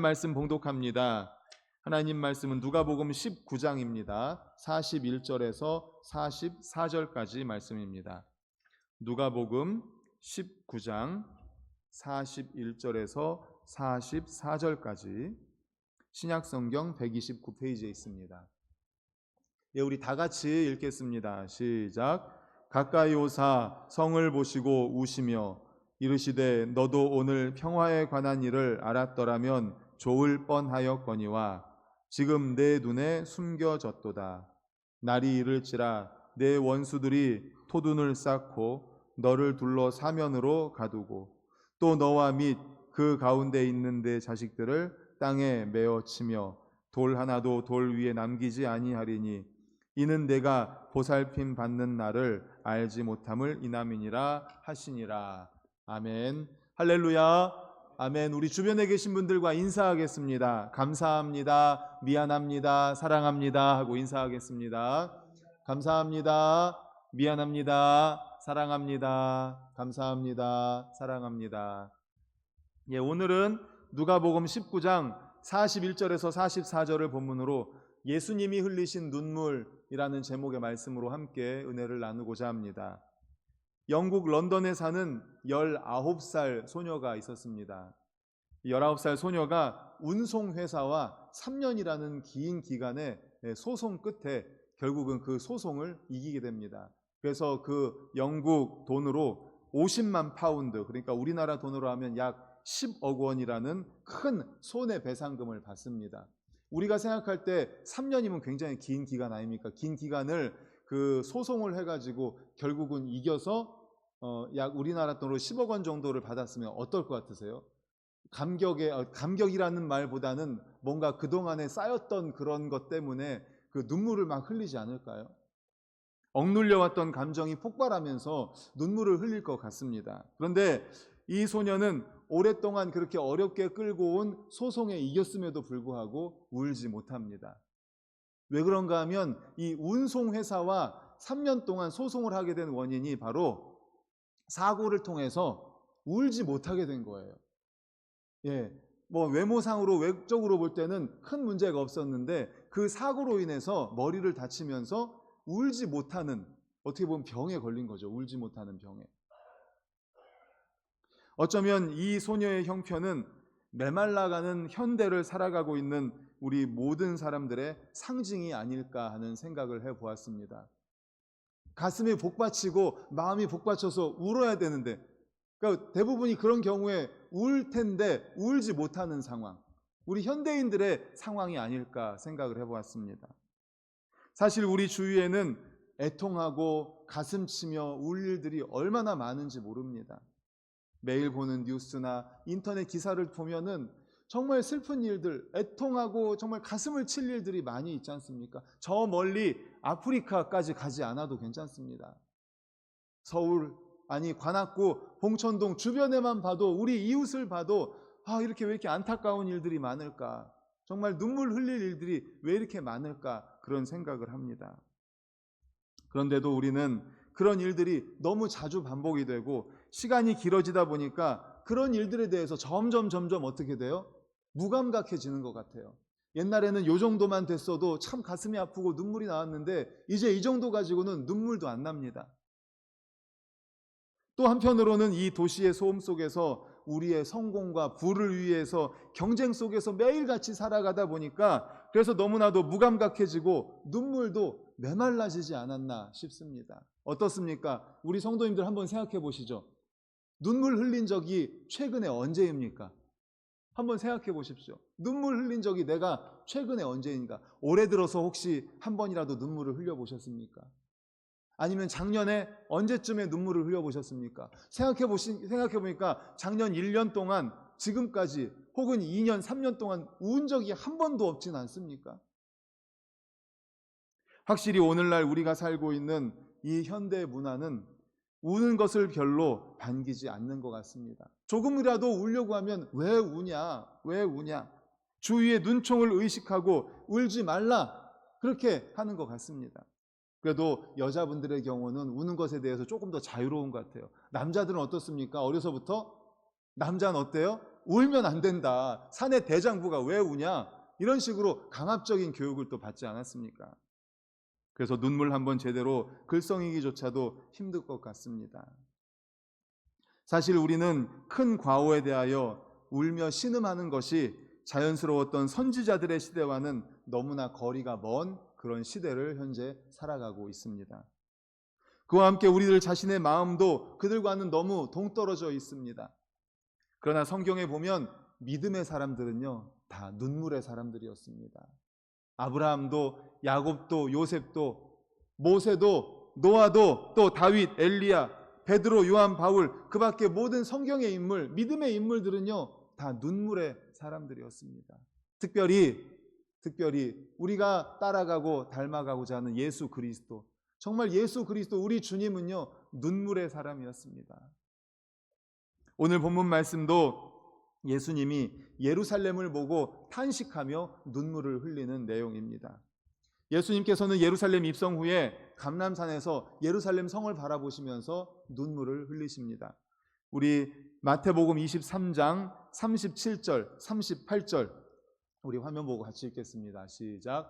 말씀 봉독합니다. 하나님 말씀은 누가복음 19장입니다. 41절에서 44절까지 말씀입니다. 누가복음 19장 41절에서 44절까지 신약성경 129페이지에 있습니다. 예, 우리 다 같이 읽겠습니다. 시작. 가까이 오사 성을 보시고 우시며 이르시되 너도 오늘 평화에 관한 일을 알았더라면 좋을 뻔하였거니와 지금 내 눈에 숨겨졌도다. 날이 이를지라 내 원수들이 토둔을 쌓고 너를 둘러 사면으로 가두고 또 너와 및 그 가운데 있는 내 자식들을 땅에 메어 치며 돌 하나도 돌 위에 남기지 아니하리니 이는 내가 보살핌 받는 날을 알지 못함을 인함이니라 하시니라. 아멘. 할렐루야. 아멘. 우리 주변에 계신 분들과 인사하겠습니다. 감사합니다, 미안합니다, 사랑합니다 하고 인사하겠습니다. 감사합니다, 미안합니다, 사랑합니다, 감사합니다, 사랑합니다. 예, 오늘은 누가복음 19장 41절에서 44절을 본문으로 예수님이 흘리신 눈물이라는 제목의 말씀으로 함께 은혜를 나누고자 합니다. 영국 런던에 사는 19살 소녀가 있었습니다. 19살 소녀가 운송회사와 3년이라는 긴 기간의 소송 끝에 결국은 그 소송을 이기게 됩니다. 그래서 그 영국 돈으로 50만 파운드, 그러니까 우리나라 돈으로 하면 약 10억 원이라는 큰 손해배상금을 받습니다. 우리가 생각할 때 3년이면 굉장히 긴 기간 아닙니까? 긴 기간을 그 소송을 해가지고 결국은 이겨서 약 우리나라 돈으로 10억 원 정도를 받았으면 어떨 것 같으세요? 감격이라는 말보다는 뭔가 그동안에 쌓였던 그런 것 때문에 그 눈물을 막 흘리지 않을까요? 억눌려왔던 감정이 폭발하면서 눈물을 흘릴 것 같습니다. 그런데 이 소녀는 오랫동안 그렇게 어렵게 끌고 온 소송에 이겼음에도 불구하고 울지 못합니다. 왜 그런가 하면 이 운송회사와 3년 동안 소송을 하게 된 원인이 바로 사고를 통해서 울지 못하게 된 거예요. 예, 뭐 외모상으로 외적으로 볼 때는 큰 문제가 없었는데 그 사고로 인해서 머리를 다치면서 울지 못하는, 어떻게 보면 병에 걸린 거죠. 울지 못하는 병에. 어쩌면 이 소녀의 형편은 메말라가는 현대를 살아가고 있는 우리 모든 사람들의 상징이 아닐까 하는 생각을 해보았습니다. 가슴이 복받치고 마음이 복받쳐서 울어야 되는데, 그러니까 대부분이 그런 경우에 울 텐데 울지 못하는 상황, 우리 현대인들의 상황이 아닐까 생각을 해보았습니다. 사실 우리 주위에는 애통하고 가슴 치며 울 일들이 얼마나 많은지 모릅니다. 매일 보는 뉴스나 인터넷 기사를 보면은 정말 슬픈 일들, 애통하고 정말 가슴을 칠 일들이 많이 있지 않습니까? 저 멀리 아프리카까지 가지 않아도 괜찮습니다. 서울, 아니 관악구, 봉천동 주변에만 봐도, 우리 이웃을 봐도 이렇게 왜 이렇게 안타까운 일들이 많을까? 정말 눈물 흘릴 일들이 왜 이렇게 많을까? 그런 생각을 합니다. 그런데도 우리는 그런 일들이 너무 자주 반복이 되고 시간이 길어지다 보니까 그런 일들에 대해서 점점 어떻게 돼요? 무감각해지는 것 같아요. 옛날에는 요 정도만 됐어도 참 가슴이 아프고 눈물이 나왔는데 이제 이 정도 가지고는 눈물도 안 납니다. 또 한편으로는 이 도시의 소음 속에서 우리의 성공과 부를 위해서 경쟁 속에서 매일같이 살아가다 보니까 그래서 너무나도 무감각해지고 눈물도 메말라지지 않았나 싶습니다. 어떻습니까? 우리 성도님들 한번 생각해 보시죠. 눈물 흘린 적이 최근에 언제입니까? 한번 생각해 보십시오. 눈물 흘린 적이 내가 최근에 언제인가? 올해 들어서 혹시 한 번이라도 눈물을 흘려 보셨습니까? 아니면 작년에 언제쯤에 눈물을 흘려 보셨습니까? 생각해 보니까 작년 1년 동안 지금까지 혹은 2년, 3년 동안 운 적이 한 번도 없진 않습니까? 확실히 오늘날 우리가 살고 있는 이 현대 문화는 우는 것을 별로 반기지 않는 것 같습니다. 조금이라도 울려고 하면 왜 우냐? 왜 우냐? 주위의 눈총을 의식하고 울지 말라, 그렇게 하는 것 같습니다. 그래도 여자분들의 경우는 우는 것에 대해서 조금 더 자유로운 것 같아요. 남자들은 어떻습니까? 어려서부터 남자는 어때요? 울면 안 된다. 산의 대장부가 왜 우냐? 이런 식으로 강압적인 교육을 또 받지 않았습니까? 그래서 눈물 한번 제대로 글썽이기조차도 힘들 것 같습니다. 사실 우리는 큰 과오에 대하여 울며 신음하는 것이 자연스러웠던 선지자들의 시대와는 너무나 거리가 먼 그런 시대를 현재 살아가고 있습니다. 그와 함께 우리들 자신의 마음도 그들과는 너무 동떨어져 있습니다. 그러나 성경에 보면 믿음의 사람들은요, 다 눈물의 사람들이었습니다. 아브라함도, 야곱도, 요셉도, 모세도, 노아도, 또 다윗, 엘리야, 베드로, 요한, 바울, 그 밖에 모든 성경의 인물, 믿음의 인물들은요, 다 눈물의 사람들이었습니다. 특별히 우리가 따라가고 닮아가고자 하는 예수 그리스도, 정말 예수 그리스도 우리 주님은요, 눈물의 사람이었습니다. 오늘 본문 말씀도 예수님이 예루살렘을 보고 탄식하며 눈물을 흘리는 내용입니다. 예수님께서는 예루살렘 입성 후에 감람산에서 예루살렘 성을 바라보시면서 눈물을 흘리십니다. 우리 마태복음 23장 37절, 38절 우리 화면 보고 같이 읽겠습니다. 시작.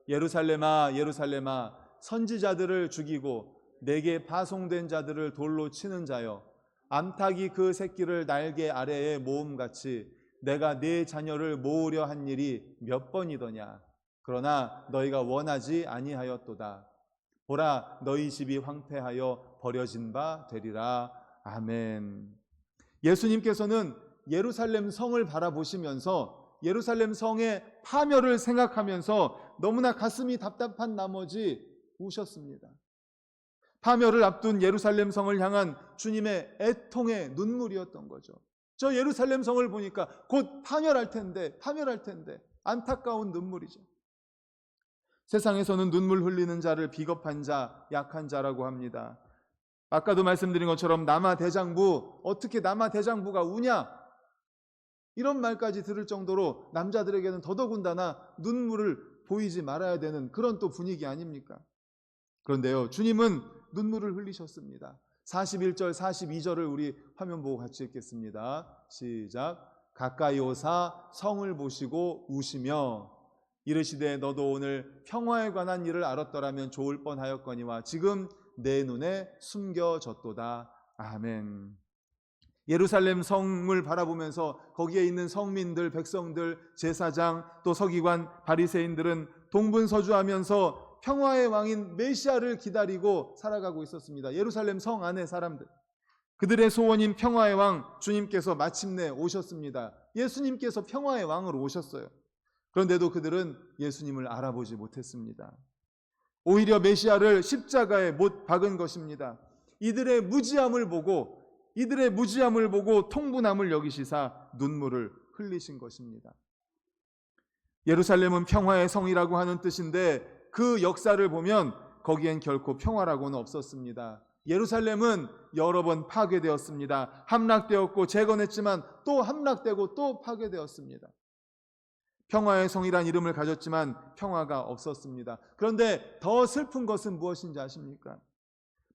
예루살렘아, 예루살렘아, 선지자들을 죽이고 내게 파송된 자들을 돌로 치는 자여, 암탉이 그 새끼를 날개 아래에 모음같이 내가 네 자녀를 모으려 한 일이 몇 번이더냐. 그러나 너희가 원하지 아니하였도다. 보라, 너희 집이 황폐하여 버려진 바 되리라. 아멘. 예수님께서는 예루살렘 성을 바라보시면서 예루살렘 성의 파멸을 생각하면서 너무나 가슴이 답답한 나머지 우셨습니다. 파멸을 앞둔 예루살렘 성을 향한 주님의 애통의 눈물이었던 거죠. 저 예루살렘 성을 보니까 곧 파멸할 텐데 안타까운 눈물이죠. 세상에서는 눈물 흘리는 자를 비겁한 자, 약한 자라고 합니다. 아까도 말씀드린 것처럼 남아대장부, 어떻게 남아대장부가 우냐? 이런 말까지 들을 정도로 남자들에게는 더더군다나 눈물을 보이지 말아야 되는 그런 또 분위기 아닙니까? 그런데요, 주님은 눈물을 흘리셨습니다. 41절, 42절을 우리 화면 보고 같이 읽겠습니다. 시작. 가까이 오사 성을 보시고 우시며 이르시되 너도 오늘 평화에 관한 일을 알았더라면 좋을 뻔하였거니와 지금 내 눈에 숨겨졌도다. 아멘. 예루살렘 성을 바라보면서 거기에 있는 성민들, 백성들, 제사장, 또 서기관, 바리새인들은 동분서주하면서 평화의 왕인 메시아를 기다리고 살아가고 있었습니다. 예루살렘 성 안의 사람들, 그들의 소원인 평화의 왕 주님께서 마침내 오셨습니다. 예수님께서 평화의 왕으로 오셨어요. 그런데도 그들은 예수님을 알아보지 못했습니다. 오히려 메시아를 십자가에 못 박은 것입니다. 이들의 무지함을 보고 통분함을 여기시사 눈물을 흘리신 것입니다. 예루살렘은 평화의 성이라고 하는 뜻인데 그 역사를 보면 거기엔 결코 평화라고는 없었습니다. 예루살렘은 여러 번 파괴되었습니다. 함락되었고 재건했지만 또 함락되고 또 파괴되었습니다. 평화의 성이란 이름을 가졌지만 평화가 없었습니다. 그런데 더 슬픈 것은 무엇인지 아십니까?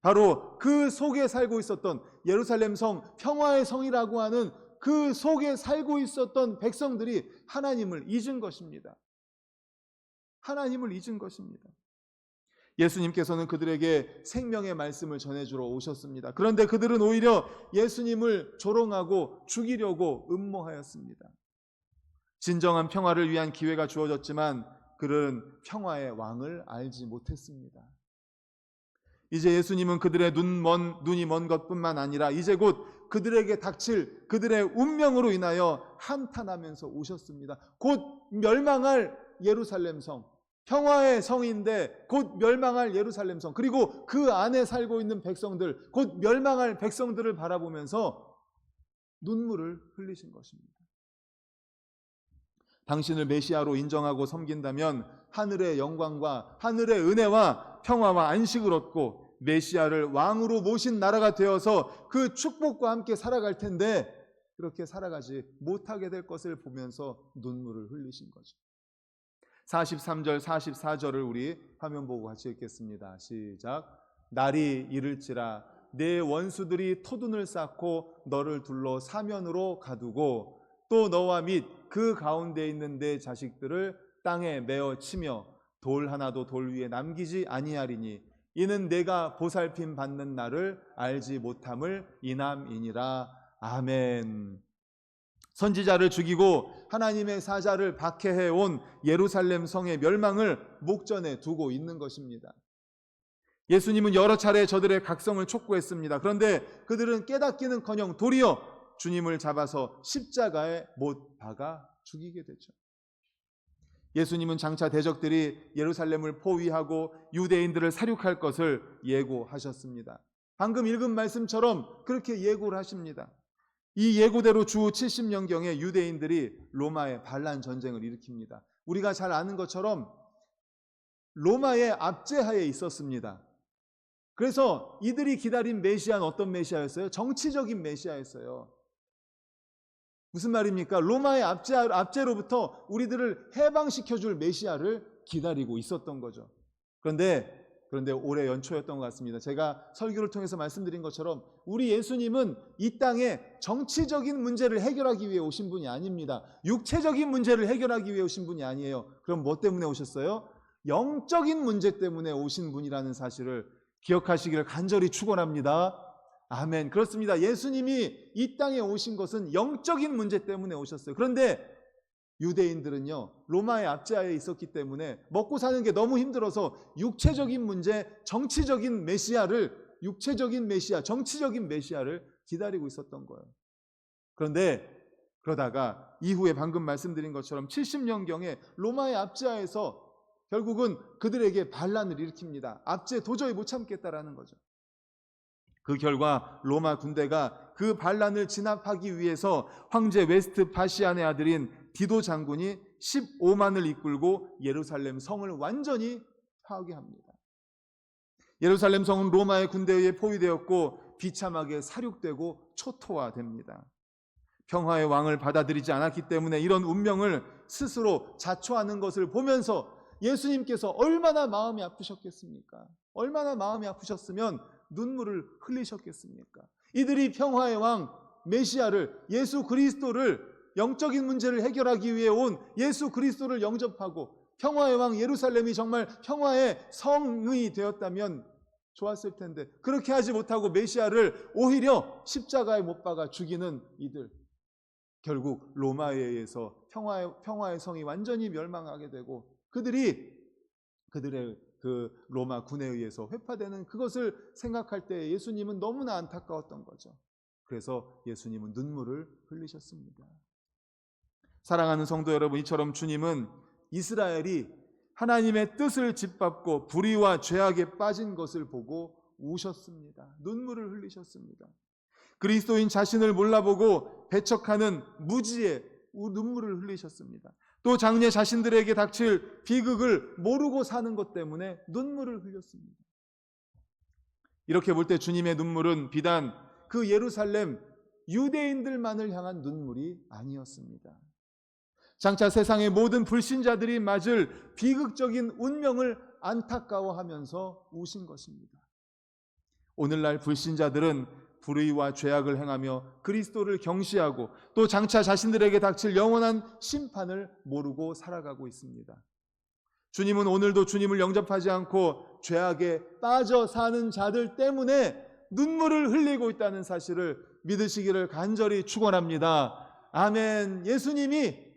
바로 그 속에 살고 있었던 예루살렘 성, 평화의 성이라고 하는 그 속에 살고 있었던 백성들이 하나님을 잊은 것입니다. 하나님을 잊은 것입니다. 예수님께서는 그들에게 생명의 말씀을 전해주러 오셨습니다. 그런데 그들은 오히려 예수님을 조롱하고 죽이려고 음모하였습니다. 진정한 평화를 위한 기회가 주어졌지만 그들은 평화의 왕을 알지 못했습니다. 이제 예수님은 그들의 눈이 먼 것뿐만 아니라 이제 곧 그들에게 닥칠 그들의 운명으로 인하여 한탄하면서 오셨습니다. 곧 멸망할 예루살렘 성, 평화의 성인데 곧 멸망할 예루살렘 성, 그리고 그 안에 살고 있는 백성들, 곧 멸망할 백성들을 바라보면서 눈물을 흘리신 것입니다. 당신을 메시아로 인정하고 섬긴다면 하늘의 영광과 하늘의 은혜와 평화와 안식을 얻고 메시아를 왕으로 모신 나라가 되어서 그 축복과 함께 살아갈 텐데 그렇게 살아가지 못하게 될 것을 보면서 눈물을 흘리신 거죠. 43절, 44절을 우리 화면 보고 같이 읽겠습니다. 시작. 날이 이를지라 내 원수들이 토둔을 쌓고 너를 둘러 사면으로 가두고 또 너와 및 그 가운데 있는 내 자식들을 땅에 메어 치며 돌 하나도 돌 위에 남기지 아니하리니 이는 내가 보살핌 받는 날을 알지 못함을 인함이니라. 아멘. 선지자를 죽이고 하나님의 사자를 박해해 온 예루살렘 성의 멸망을 목전에 두고 있는 것입니다. 예수님은 여러 차례 저들의 각성을 촉구했습니다. 그런데 그들은 깨닫기는커녕 도리어 주님을 잡아서 십자가에 못 박아 죽이게 되죠. 예수님은 장차 대적들이 예루살렘을 포위하고 유대인들을 살육할 것을 예고하셨습니다. 방금 읽은 말씀처럼 그렇게 예고를 하십니다. 이 예고대로 주 70년경에 유대인들이 로마의 반란 전쟁을 일으킵니다. 우리가 잘 아는 것처럼 로마의 압제하에 있었습니다. 그래서 이들이 기다린 메시아는 어떤 메시아였어요? 정치적인 메시아였어요. 무슨 말입니까? 로마의 압제로부터 우리들을 해방시켜줄 메시아를 기다리고 있었던 거죠. 그런데 올해 연초였던 것 같습니다. 제가 설교를 통해서 말씀드린 것처럼 우리 예수님은 이 땅에 정치적인 문제를 해결하기 위해 오신 분이 아닙니다. 육체적인 문제를 해결하기 위해 오신 분이 아니에요. 그럼 뭐 때문에 오셨어요? 영적인 문제 때문에 오신 분이라는 사실을 기억하시기를 간절히 축원합니다. 아멘. 그렇습니다. 예수님이 이 땅에 오신 것은 영적인 문제 때문에 오셨어요. 그런데 유대인들은요, 로마의 압제하에 있었기 때문에 먹고 사는 게 너무 힘들어서 육체적인 문제, 정치적인 메시아를, 육체적인 메시아, 정치적인 메시아를 기다리고 있었던 거예요. 그러다가 이후에 방금 말씀드린 것처럼 70년경에 로마의 압제하에서 결국은 그들에게 반란을 일으킵니다. 압제 도저히 못 참겠다라는 거죠. 그 결과 로마 군대가 그 반란을 진압하기 위해서 황제 웨스트파시안의 아들인 디도 장군이 15만을 이끌고 예루살렘 성을 완전히 파괴합니다. 예루살렘 성은 로마의 군대에 의해 포위되었고 비참하게 사륙되고 초토화됩니다. 평화의 왕을 받아들이지 않았기 때문에 이런 운명을 스스로 자초하는 것을 보면서 예수님께서 얼마나 마음이 아프셨겠습니까? 얼마나 마음이 아프셨으면 눈물을 흘리셨겠습니까? 이들이 평화의 왕 메시아를, 예수 그리스도를, 영적인 문제를 해결하기 위해 온 예수 그리스도를 영접하고 평화의 왕 예루살렘이 정말 평화의 성이 되었다면 좋았을 텐데 그렇게 하지 못하고 메시아를 오히려 십자가에 못 박아 죽이는 이들, 결국 로마에 의해서 평화의 성이 완전히 멸망하게 되고 그들의 그 로마 군에 의해서 회파되는 그것을 생각할 때 예수님은 너무나 안타까웠던 거죠. 그래서 예수님은 눈물을 흘리셨습니다. 사랑하는 성도 여러분, 이처럼 주님은 이스라엘이 하나님의 뜻을 짓밟고 불의와 죄악에 빠진 것을 보고 우셨습니다. 눈물을 흘리셨습니다. 그리스도인 자신을 몰라보고 배척하는 무지에 눈물을 흘리셨습니다. 또 장래 자신들에게 닥칠 비극을 모르고 사는 것 때문에 눈물을 흘렸습니다. 이렇게 볼 때 주님의 눈물은 비단 그 예루살렘 유대인들만을 향한 눈물이 아니었습니다. 장차 세상의 모든 불신자들이 맞을 비극적인 운명을 안타까워하면서 우신 것입니다. 오늘날 불신자들은 불의와 죄악을 행하며 그리스도를 경시하고 또 장차 자신들에게 닥칠 영원한 심판을 모르고 살아가고 있습니다. 주님은 오늘도 주님을 영접하지 않고 죄악에 빠져 사는 자들 때문에 눈물을 흘리고 있다는 사실을 믿으시기를 간절히 축원합니다. 아멘. 예수님이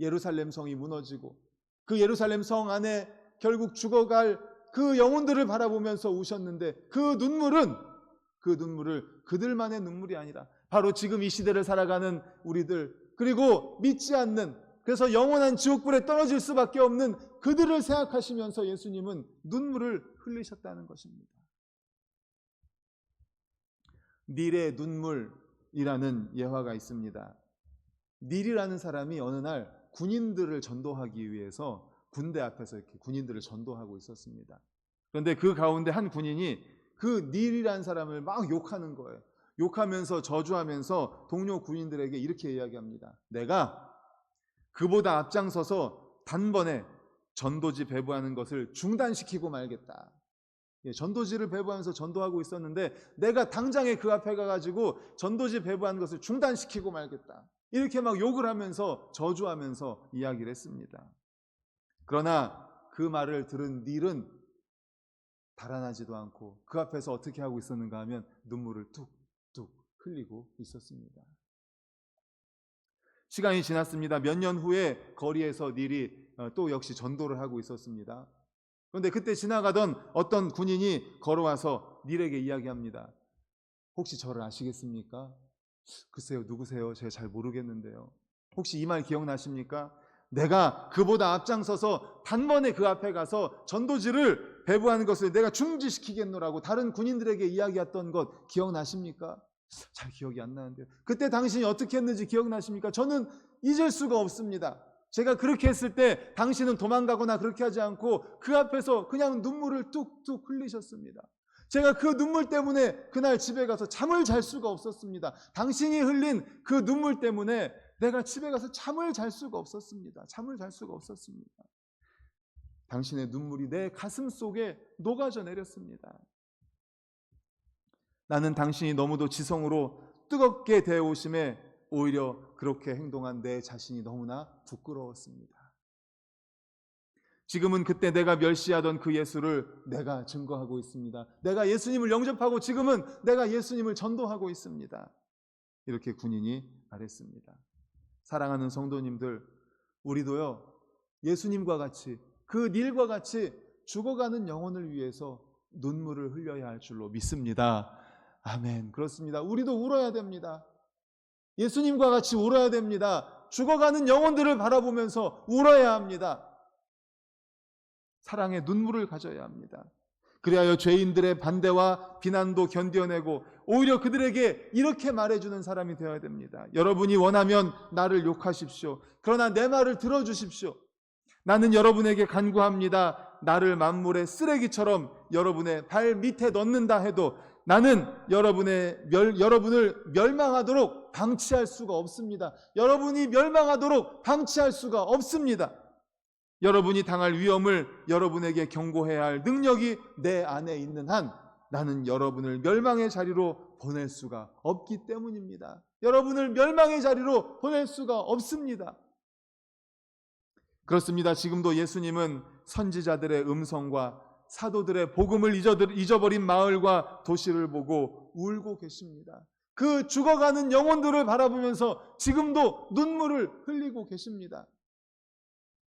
예루살렘 성이 무너지고 그 예루살렘 성 안에 결국 죽어갈 그 영혼들을 바라보면서 우셨는데 그 눈물을 그들만의 눈물이 아니라 바로 지금 이 시대를 살아가는 우리들, 그리고 믿지 않는, 그래서 영원한 지옥불에 떨어질 수밖에 없는 그들을 생각하시면서 예수님은 눈물을 흘리셨다는 것입니다. 닐의 눈물이라는 예화가 있습니다. 닐이라는 사람이 어느 날 군인들을 전도하기 위해서 군대 앞에서 이렇게 군인들을 전도하고 있었습니다. 그런데 그 가운데 한 군인이 그 닐이라는 사람을 막 욕하는 거예요. 욕하면서 저주하면서 동료 군인들에게 이렇게 이야기합니다. 내가 그보다 앞장서서 단번에 전도지 배부하는 것을 중단시키고 말겠다. 전도지를 배부하면서 전도하고 있었는데 내가 당장에 그 앞에 가가지고 전도지 배부하는 것을 중단시키고 말겠다. 이렇게 막 욕을 하면서 저주하면서 이야기를 했습니다. 그러나 그 말을 들은 닐은 달아나지도 않고 그 앞에서 어떻게 하고 있었는가 하면 눈물을 뚝뚝 흘리고 있었습니다. 시간이 지났습니다. 몇 년 후에 거리에서 닐이 또 역시 전도를 하고 있었습니다. 그런데 그때 지나가던 어떤 군인이 걸어와서 닐에게 이야기합니다. 혹시 저를 아시겠습니까? 글쎄요, 누구세요? 제가 잘 모르겠는데요. 혹시 이 말 기억나십니까? 내가 그보다 앞장서서 단번에 그 앞에 가서 전도지를 배부하는 것을 내가 중지시키겠노라고 다른 군인들에게 이야기했던 것 기억나십니까? 잘 기억이 안 나는데요. 그때 당신이 어떻게 했는지 기억나십니까? 저는 잊을 수가 없습니다. 제가 그렇게 했을 때 당신은 도망가거나 그렇게 하지 않고 그 앞에서 그냥 눈물을 뚝뚝 흘리셨습니다. 제가 그 눈물 때문에 그날 집에 가서 잠을 잘 수가 없었습니다. 당신이 흘린 그 눈물 때문에 내가 집에 가서 잠을 잘 수가 없었습니다. 잠을 잘 수가 없었습니다. 당신의 눈물이 내 가슴 속에 녹아져 내렸습니다. 나는 당신이 너무도 지성으로 뜨겁게 대해오심에 오히려 그렇게 행동한 내 자신이 너무나 부끄러웠습니다. 지금은 그때 내가 멸시하던 그 예수를 내가 증거하고 있습니다. 내가 예수님을 영접하고 지금은 내가 예수님을 전도하고 있습니다. 이렇게 군인이 말했습니다. 사랑하는 성도님들, 우리도요 예수님과 같이 그 닐과 같이 죽어가는 영혼을 위해서 눈물을 흘려야 할 줄로 믿습니다. 아멘. 그렇습니다. 우리도 울어야 됩니다. 예수님과 같이 울어야 됩니다. 죽어가는 영혼들을 바라보면서 울어야 합니다. 사랑의 눈물을 가져야 합니다. 그리하여 죄인들의 반대와 비난도 견뎌내고 오히려 그들에게 이렇게 말해주는 사람이 되어야 됩니다. 여러분이 원하면 나를 욕하십시오. 그러나 내 말을 들어주십시오. 나는 여러분에게 간구합니다. 나를 만물의 쓰레기처럼 여러분의 발 밑에 넣는다 해도 나는 여러분을 멸망하도록 방치할 수가 없습니다. 여러분이 멸망하도록 방치할 수가 없습니다. 여러분이 당할 위험을 여러분에게 경고해야 할 능력이 내 안에 있는 한 나는 여러분을 멸망의 자리로 보낼 수가 없기 때문입니다. 여러분을 멸망의 자리로 보낼 수가 없습니다. 그렇습니다. 지금도 예수님은 선지자들의 음성과 사도들의 복음을 잊어버린 마을과 도시를 보고 울고 계십니다. 그 죽어가는 영혼들을 바라보면서 지금도 눈물을 흘리고 계십니다.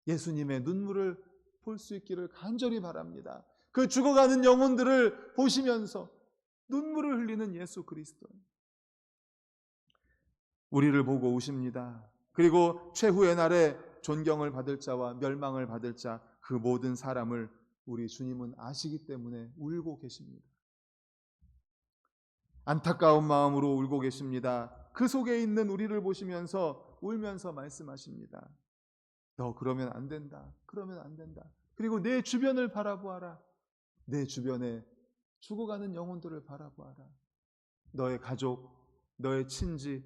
예수님의 눈물을 볼 수 있기를 간절히 바랍니다. 그 죽어가는 영혼들을 보시면서 눈물을 흘리는 예수 그리스도, 우리를 보고 우십니다. 그리고 최후의 날에 존경을 받을 자와 멸망을 받을 자, 그 모든 사람을 우리 주님은 아시기 때문에 울고 계십니다. 안타까운 마음으로 울고 계십니다. 그 속에 있는 우리를 보시면서 울면서 말씀하십니다. 너 그러면 안 된다. 그러면 안 된다. 그리고 내 주변을 바라보아라. 내 주변에 죽어가는 영혼들을 바라보아라. 너의 가족, 너의 친지,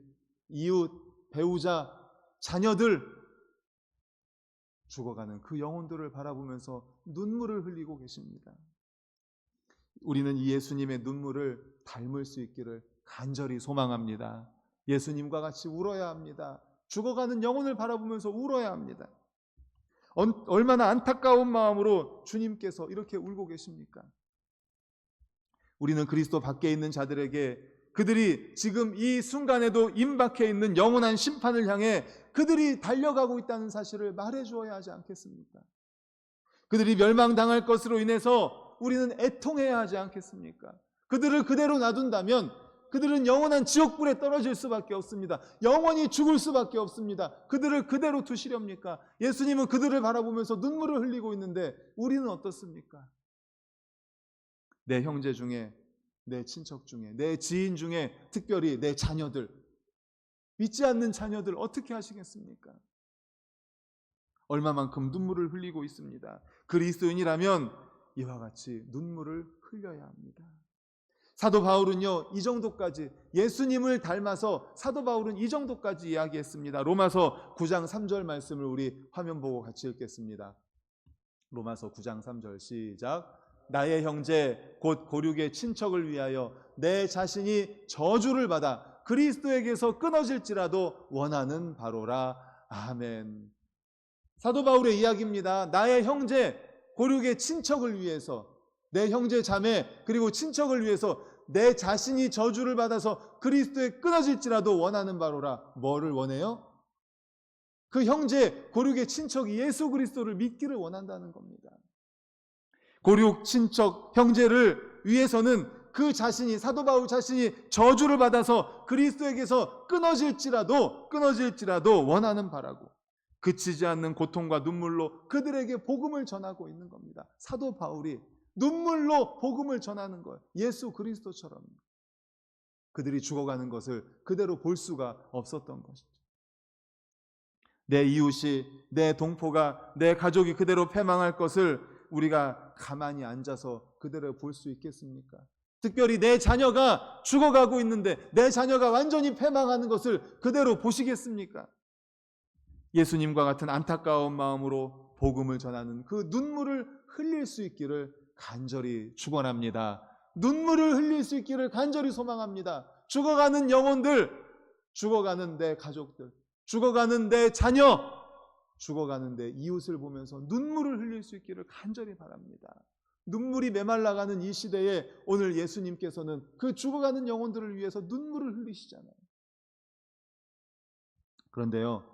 이웃, 배우자, 자녀들, 죽어가는 그 영혼들을 바라보면서 눈물을 흘리고 계십니다. 우리는 이 예수님의 눈물을 닮을 수 있기를 간절히 소망합니다. 예수님과 같이 울어야 합니다. 죽어가는 영혼을 바라보면서 울어야 합니다. 얼마나 안타까운 마음으로 주님께서 이렇게 울고 계십니까? 우리는 그리스도 밖에 있는 자들에게 그들이 지금 이 순간에도 임박해 있는 영원한 심판을 향해 그들이 달려가고 있다는 사실을 말해주어야 하지 않겠습니까? 그들이 멸망당할 것으로 인해서 우리는 애통해야 하지 않겠습니까? 그들을 그대로 놔둔다면 그들은 영원한 지옥불에 떨어질 수밖에 없습니다. 영원히 죽을 수밖에 없습니다. 그들을 그대로 두시렵니까? 예수님은 그들을 바라보면서 눈물을 흘리고 있는데 우리는 어떻습니까? 내 형제 중에, 내 친척 중에, 내 지인 중에, 특별히 내 자녀들, 믿지 않는 자녀들 어떻게 하시겠습니까? 얼마만큼 눈물을 흘리고 있습니다. 그리스도인이라면 이와 같이 눈물을 흘려야 합니다. 사도 바울은요, 이 정도까지, 예수님을 닮아서 사도 바울은 이 정도까지 이야기했습니다. 로마서 9장 3절 말씀을 우리 화면 보고 같이 읽겠습니다. 로마서 9장 3절 시작. 나의 형제 곧 고륙의 친척을 위하여 내 자신이 저주를 받아 그리스도에게서 끊어질지라도 원하는 바로라. 아멘. 사도 바울의 이야기입니다. 나의 형제 고륙의 친척을 위해서, 내 형제 자매 그리고 친척을 위해서 내 자신이 저주를 받아서 그리스도에 끊어질지라도 원하는 바로라. 뭐를 원해요? 그 형제 고륙의 친척이 예수 그리스도를 믿기를 원한다는 겁니다. 고륙 친척 형제를 위해서는 그 자신이, 사도 바울 자신이 저주를 받아서 그리스도에게서 끊어질지라도 원하는 바라고, 그치지 않는 고통과 눈물로 그들에게 복음을 전하고 있는 겁니다. 사도 바울이 눈물로 복음을 전하는 거예요. 예수 그리스도처럼. 그들이 죽어가는 것을 그대로 볼 수가 없었던 것이죠. 내 이웃이, 내 동포가, 내 가족이 그대로 패망할 것을 우리가 가만히 앉아서 그대로 볼 수 있겠습니까? 특별히 내 자녀가 죽어가고 있는데 내 자녀가 완전히 패망하는 것을 그대로 보시겠습니까? 예수님과 같은 안타까운 마음으로 복음을 전하는 그 눈물을 흘릴 수 있기를 간절히 축원합니다. 눈물을 흘릴 수 있기를 간절히 소망합니다. 죽어가는 영혼들, 죽어가는 내 가족들, 죽어가는 내 자녀, 죽어가는 내 이웃을 보면서 눈물을 흘릴 수 있기를 간절히 바랍니다. 눈물이 메말라가는 이 시대에 오늘 예수님께서는 그 죽어가는 영혼들을 위해서 눈물을 흘리시잖아요. 그런데요,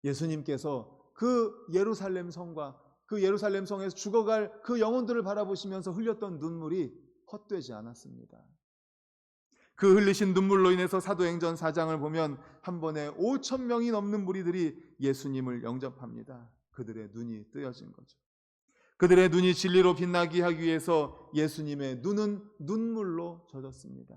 예수님께서 그 예루살렘 성과 그 예루살렘 성에서 죽어갈 그 영혼들을 바라보시면서 흘렸던 눈물이 헛되지 않았습니다. 그 흘리신 눈물로 인해서 사도행전 4장을 보면 한 번에 5,000명이 넘는 무리들이 예수님을 영접합니다. 그들의 눈이 뜨여진 거죠. 그들의 눈이 진리로 빛나게 하기 위해서 예수님의 눈은 눈물로 젖었습니다.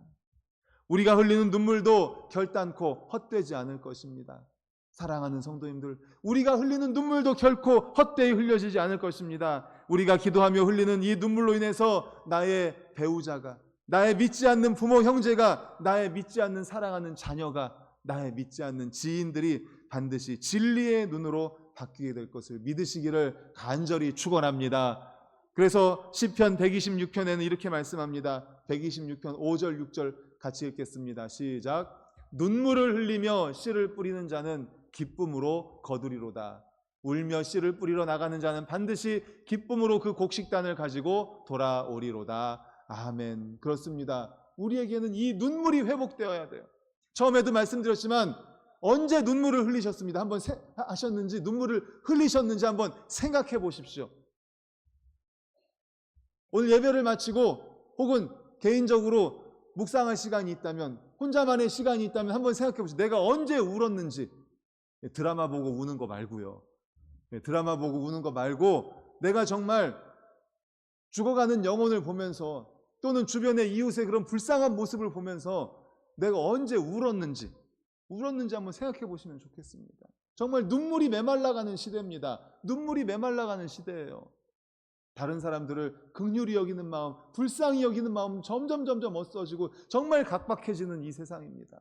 우리가 흘리는 눈물도 결단코 헛되지 않을 것입니다. 사랑하는 성도님들, 우리가 흘리는 눈물도 결코 헛되이 흘려지지 않을 것입니다. 우리가 기도하며 흘리는 이 눈물로 인해서 나의 배우자가, 나의 믿지 않는 부모 형제가, 나의 믿지 않는 사랑하는 자녀가, 나의 믿지 않는 지인들이 반드시 진리의 눈으로 바뀌게 될 것을 믿으시기를 간절히 축원합니다. 그래서 시편 126편에는 이렇게 말씀합니다. 126편 5절 6절 같이 읽겠습니다. 시작. 눈물을 흘리며 씨를 뿌리는 자는 기쁨으로 거두리로다. 울며 씨를 뿌리러 나가는 자는 반드시 기쁨으로 그 곡식단을 가지고 돌아오리로다. 아멘. 그렇습니다. 우리에게는 이 눈물이 회복되어야 돼요. 처음에도 말씀드렸지만 언제 눈물을 흘리셨습니다. 한번 하셨는지, 눈물을 흘리셨는지 한번 생각해 보십시오. 오늘 예배를 마치고 혹은 개인적으로 묵상할 시간이 있다면, 혼자만의 시간이 있다면 한번 생각해 보십시오. 내가 언제 울었는지. 드라마 보고 우는 거 말고요. 드라마 보고 우는 거 말고 내가 정말 죽어가는 영혼을 보면서 또는 주변의 이웃의 그런 불쌍한 모습을 보면서 내가 언제 울었는지 한번 생각해 보시면 좋겠습니다. 정말 눈물이 메말라가는 시대입니다. 눈물이 메말라가는 시대예요. 다른 사람들을 긍휼히 여기는 마음, 불쌍히 여기는 마음 점점 없어지고 정말 각박해지는 이 세상입니다.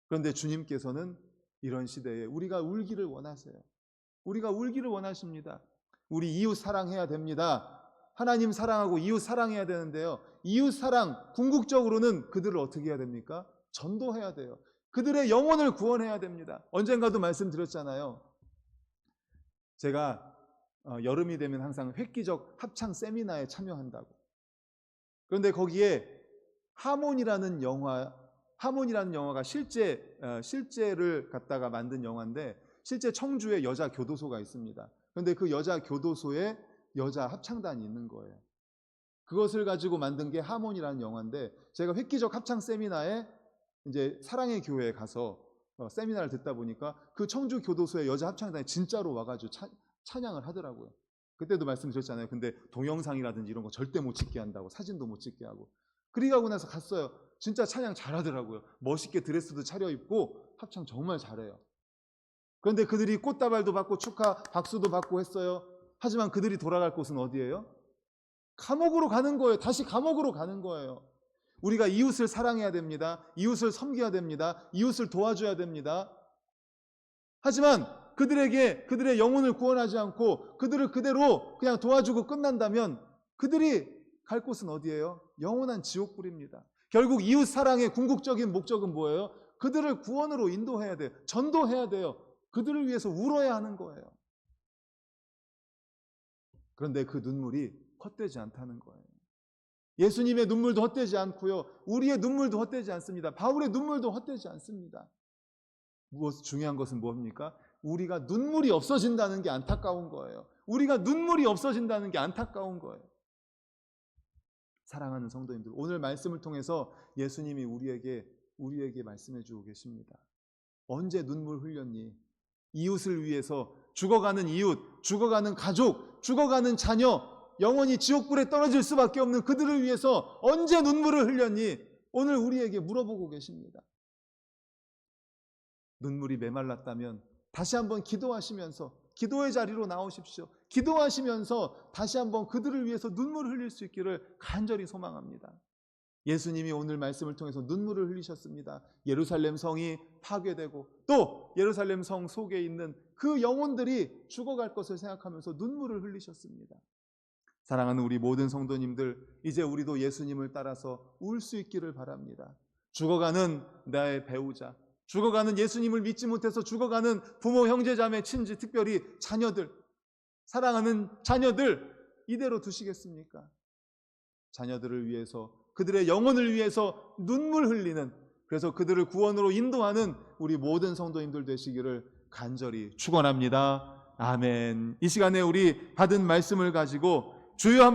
그런데 주님께서는 이런 시대에 우리가 울기를 원하세요. 우리가 울기를 원하십니다. 우리 이웃 사랑해야 됩니다. 하나님 사랑하고 이웃 사랑해야 되는데요. 이웃 사랑, 궁극적으로는 그들을 어떻게 해야 됩니까? 전도해야 돼요. 그들의 영혼을 구원해야 됩니다. 언젠가도 말씀드렸잖아요. 제가 여름이 되면 항상 획기적 합창 세미나에 참여한다고. 그런데 거기에 하몬이라는 영화가 실제를 갖다가 만든 영화인데, 실제 청주에 여자 교도소가 있습니다. 그런데 그 여자 교도소에 여자 합창단이 있는 거예요. 그것을 가지고 만든 게 하몬이라는 영화인데, 제가 획기적 합창 세미나에 이제 사랑의 교회에 가서 세미나를 듣다 보니까 그 청주 교도소의 여자 합창단이 진짜로 와가지고 찬양을 하더라고요. 그때도 말씀드렸잖아요. 근데 동영상이라든지 이런 거 절대 못 찍게 한다고, 사진도 못 찍게 하고. 그리고 나서 갔어요. 진짜 찬양 잘하더라고요. 멋있게 드레스도 차려입고 합창 정말 잘해요. 그런데 그들이 꽃다발도 받고 축하 박수도 받고 했어요. 하지만 그들이 돌아갈 곳은 어디예요? 감옥으로 가는 거예요. 다시 감옥으로 가는 거예요. 우리가 이웃을 사랑해야 됩니다. 이웃을 섬겨야 됩니다. 이웃을 도와줘야 됩니다. 하지만 그들의 영혼을 구원하지 않고 그들을 그대로 그냥 도와주고 끝난다면 그들이 갈 곳은 어디예요? 영원한 지옥불입니다. 결국 이웃 사랑의 궁극적인 목적은 뭐예요? 그들을 구원으로 인도해야 돼요. 전도해야 돼요. 그들을 위해서 울어야 하는 거예요. 그런데 그 눈물이 헛되지 않다는 거예요. 예수님의 눈물도 헛되지 않고요. 우리의 눈물도 헛되지 않습니다. 바울의 눈물도 헛되지 않습니다. 중요한 것은 뭡니까? 우리가 눈물이 없어진다는 게 안타까운 거예요. 우리가 눈물이 없어진다는 게 안타까운 거예요. 사랑하는 성도님들, 오늘 말씀을 통해서 예수님이 우리에게 말씀해 주고 계십니다. 언제 눈물 흘렸니? 이웃을 위해서 죽어가는 이웃, 죽어가는 가족, 죽어가는 자녀, 영원히 지옥불에 떨어질 수밖에 없는 그들을 위해서 언제 눈물을 흘렸니? 오늘 우리에게 물어보고 계십니다. 눈물이 메말랐다면 다시 한번 기도하시면서 기도의 자리로 나오십시오. 기도하시면서 다시 한번 그들을 위해서 눈물을 흘릴 수 있기를 간절히 소망합니다. 예수님이 오늘 말씀을 통해서 눈물을 흘리셨습니다. 예루살렘 성이 파괴되고 또 예루살렘 성 속에 있는 그 영혼들이 죽어갈 것을 생각하면서 눈물을 흘리셨습니다. 사랑하는 우리 모든 성도님들, 이제 우리도 예수님을 따라서 울 수 있기를 바랍니다. 죽어가는 나의 배우자, 죽어가는 예수님을 믿지 못해서 죽어가는 부모, 형제, 자매, 친지, 특별히 자녀들, 사랑하는 자녀들 이대로 두시겠습니까? 자녀들을 위해서, 그들의 영혼을 위해서 눈물 흘리는, 그래서 그들을 구원으로 인도하는 우리 모든 성도님들 되시기를 간절히 축원합니다. 아멘. 이 시간에 우리 받은 말씀을 가지고 주여 한번